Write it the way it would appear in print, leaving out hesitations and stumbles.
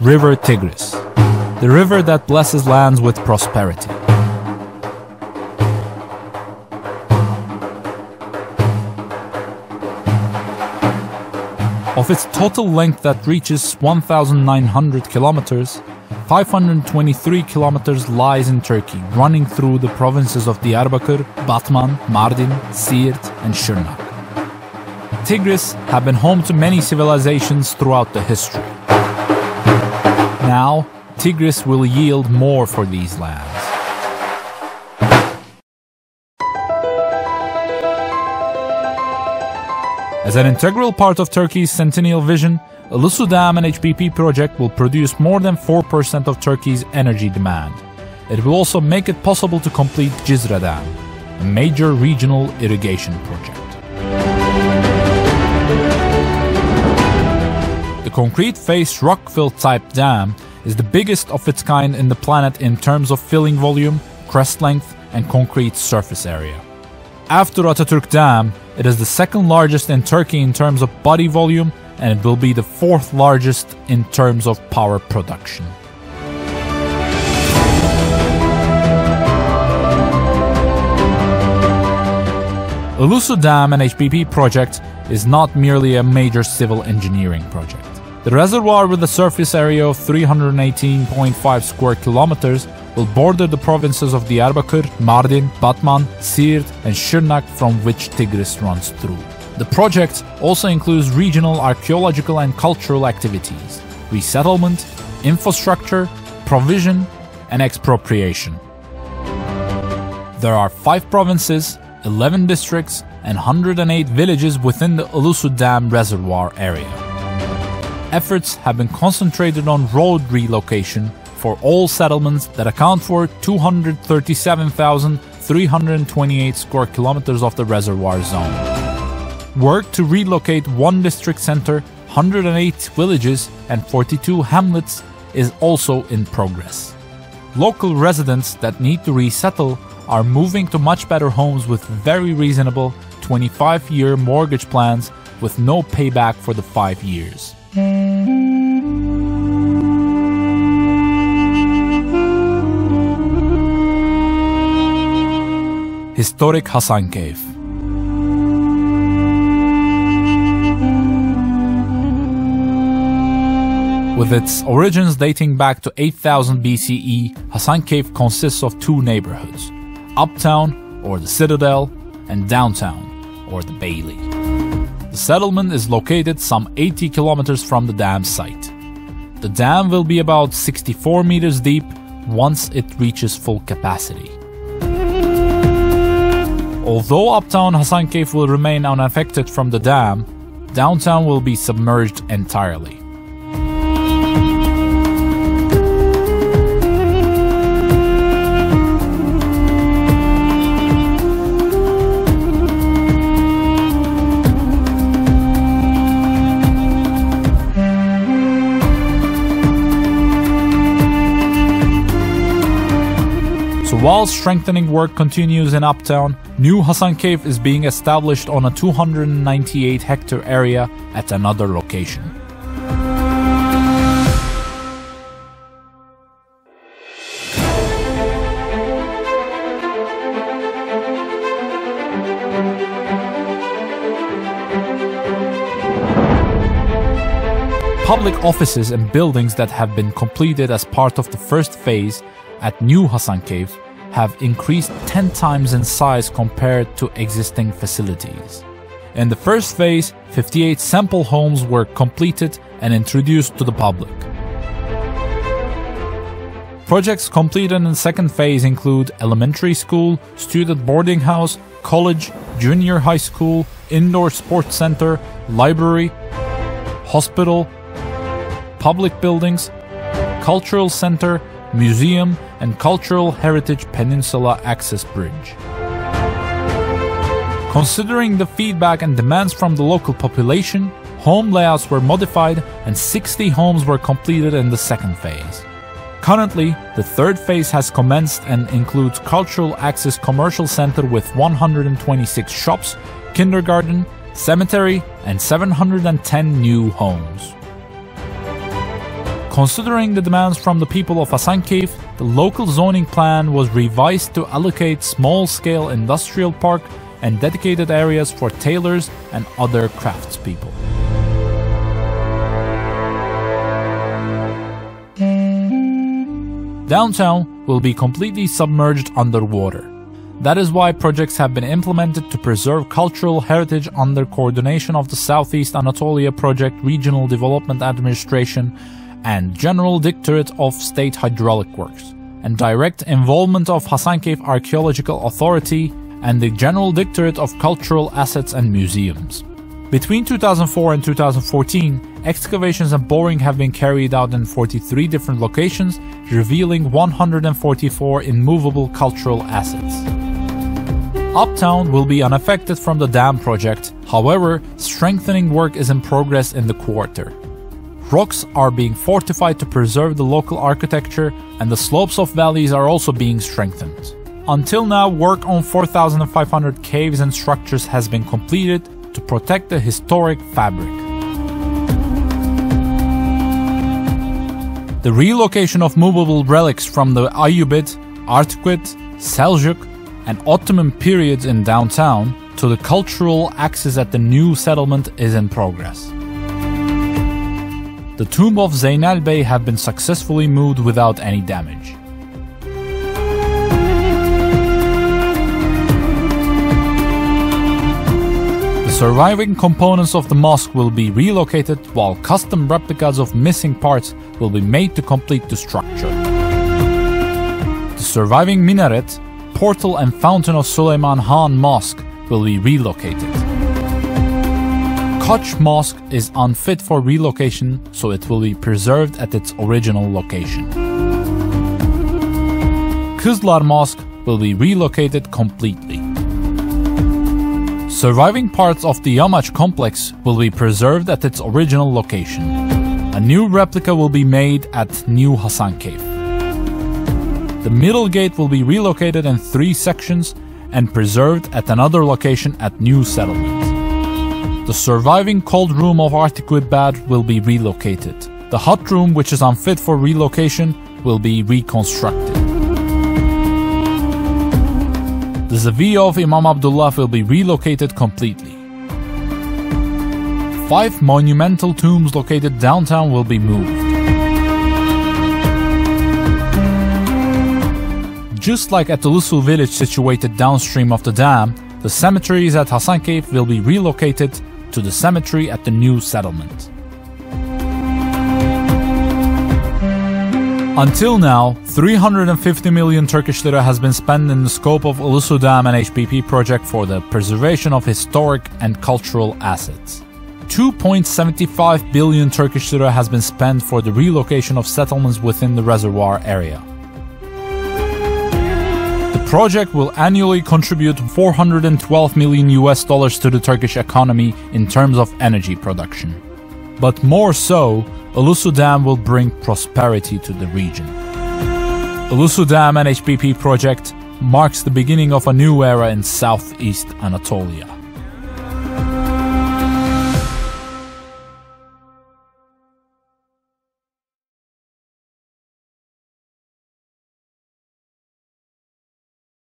River Tigris, the river that blesses lands with prosperity. Of its total length that reaches 1,900 kilometers, 523 kilometers lies in Turkey, running through the provinces of Diyarbakır, Batman, Mardin, Siirt, and Şırnak. Tigris have been home to many civilizations throughout the history. Now, Tigris will yield more for these lands. As an integral part of Turkey's centennial vision, Ilısu Dam and HPP project will produce more than 4% of Turkey's energy demand. It will also make it possible to complete Cizre Dam, a major regional irrigation project. The concrete-faced rock-filled type dam is the biggest of its kind in the planet in terms of filling volume, crest length, and concrete surface area. After Atatürk Dam, it is the second largest in Turkey in terms of body volume, and it will be the fourth largest in terms of power production. Ilısu Dam and HPP project is not merely a major civil engineering project. The reservoir, with a surface area of 318.5 square kilometers, will border the provinces of Diyarbakır, Mardin, Batman, Siirt, and Şırnak, from which Tigris runs through. The project also includes regional archaeological and cultural activities, resettlement, infrastructure, provision, and expropriation. There are 5 provinces, 11 districts, and 108 villages within the Ilısu Dam reservoir area. Efforts have been concentrated on road relocation for all settlements that account for 237,328 square kilometers of the reservoir zone. Work to relocate 1 district center, 108 villages, and 42 hamlets is also in progress. Local residents that need to resettle are moving to much better homes with very reasonable 25-year mortgage plans with no payback for the 5 years. Historic Hasankeyf. With its origins dating back to 8000 BCE, Hasankeyf consists of 2 neighborhoods: Uptown, or the Citadel, and Downtown, or the Bailey. The settlement is located some 80 kilometers from the dam site. The dam will be about 64 meters deep once it reaches full capacity. Although Uptown Hasankeyf will remain unaffected from the dam, Downtown will be submerged entirely. While strengthening work continues in Uptown, new Hasankeyf is being established on a 298-hectare area at another location. Public offices and buildings that have been completed as part of the first phase at New Hasankeyf have increased 10 times in size compared to existing facilities. In the first phase, 58 sample homes were completed and introduced to the public. Projects completed in the second phase include elementary school, student boarding house, college, junior high school, indoor sports center, library, hospital, public buildings, cultural center, museum, and Cultural Heritage Peninsula Access Bridge. Considering the feedback and demands from the local population, home layouts were modified and 60 homes were completed in the second phase. Currently, the third phase has commenced and includes Cultural Access Commercial Center with 126 shops, kindergarten, cemetery, and 710 new homes. Considering the demands from the people of Hasankeyf, the local zoning plan was revised to allocate small-scale industrial park and dedicated areas for tailors and other craftspeople. Downtown will be completely submerged underwater. That is why projects have been implemented to preserve cultural heritage under coordination of the Southeast Anatolia Project Regional Development Administration and General Directorate of State Hydraulic Works, and direct involvement of Hasankeyf Archaeological Authority and the General Directorate of Cultural Assets and Museums. Between 2004 and 2014, excavations and boring have been carried out in 43 different locations, revealing 144 immovable cultural assets. Uptown will be unaffected from the dam project, however, strengthening work is in progress in the quarter. Rocks are being fortified to preserve the local architecture, and the slopes of valleys are also being strengthened. Until now, work on 4,500 caves and structures has been completed to protect the historic fabric. The relocation of movable relics from the Ayyubid, Artukid, Seljuk, and Ottoman periods in downtown to the cultural axis at the new settlement is in progress. The tomb of Zeynel Bey have been successfully moved without any damage. The surviving components of the mosque will be relocated, while custom replicas of missing parts will be made to complete the structure. The surviving minaret, portal and fountain of Süleyman Han Mosque will be relocated. Koç Mosque is unfit for relocation, so it will be preserved at its original location. Kızlar Mosque will be relocated completely. Surviving parts of the Yamaç complex will be preserved at its original location. A new replica will be made at New Hasankeyf. The middle gate will be relocated in 3 sections and preserved at another location at New Settlement. The surviving cold room of Artukid Bad will be relocated. The hot room, which is unfit for relocation, will be reconstructed. The Zawiya of Imam Abdullah will be relocated completely. 5 monumental tombs located downtown will be moved. Just like at the Lusul village situated downstream of the dam, the cemeteries at Hasankeyf will be relocated to the cemetery at the new settlement. Until now, 350 million Turkish lira has been spent in the scope of Ulusu Dam and HBP project for the preservation of historic and cultural assets. 2.75 billion Turkish lira has been spent for the relocation of settlements within the reservoir area. The project will annually contribute $412 million to the Turkish economy in terms of energy production. But more so, Ulusu Dam will bring prosperity to the region. Ulusu Dam and HBP project marks the beginning of a new era in Southeast Anatolia.